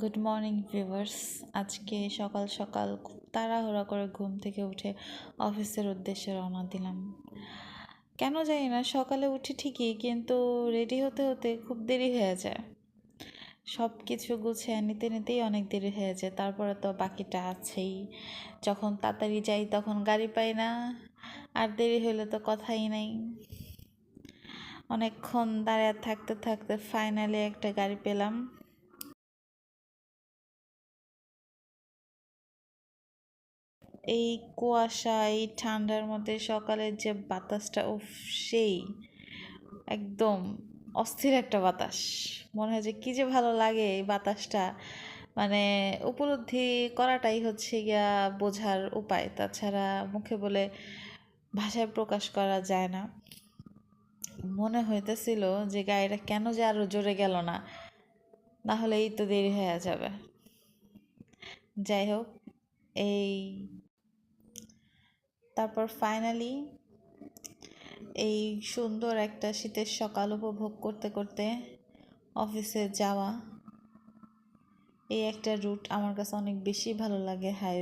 Good morning viewers. আজকে সকাল সকাল খুব তাড়াহুড়া করে ঘুম থেকে উঠে অফিসের উদ্দেশ্যে রওনা দিলাম। কেন জানি না, সকালে উঠি ঠিকই, কিন্তু রেডি হতে হতে খুব দেরি হয়ে যায়। সব কিছু গুছিয়ে নিতে নিতেই অনেক দেরি হয়ে যায়। তারপরে তো বাকিটা আছেই। যখন তাড়াতাড়ি যাই তখন গাড়ি পাই না, আর দেরি হলে তো কথাই নাই। অনেকক্ষণ দাঁড়িয়ে থাকতে থাকতে ফাইনালি একটা গাড়ি পেলাম। এই কুয়াশা, এই ঠান্ডার মধ্যে সকালের যে বাতাসটা, উফ, সেই একদম অস্থির একটা বাতাস। মনে হয় যে কি যে ভালো লাগে এই বাতাসটা। মানে উপলব্ধি করাটাই হচ্ছে গিয়া বোঝার উপায়, তাছাড়া মুখে বলে ভাষায় প্রকাশ করা যায় না। মনে হইতেছিল যে গাড়িটা কেন যে আরো জোরে গেল না, না হলে এই তো দেরি হয়ে যাবে। যাই হোক, এই তারপর ফাইনালি এই সুন্দর একটা শীতের সকাল উপভোগ করতে করতে অফিসে যাওয়া, এই একটা রুট আমার কাছে অনেক বেশি ভালো লাগে। হাই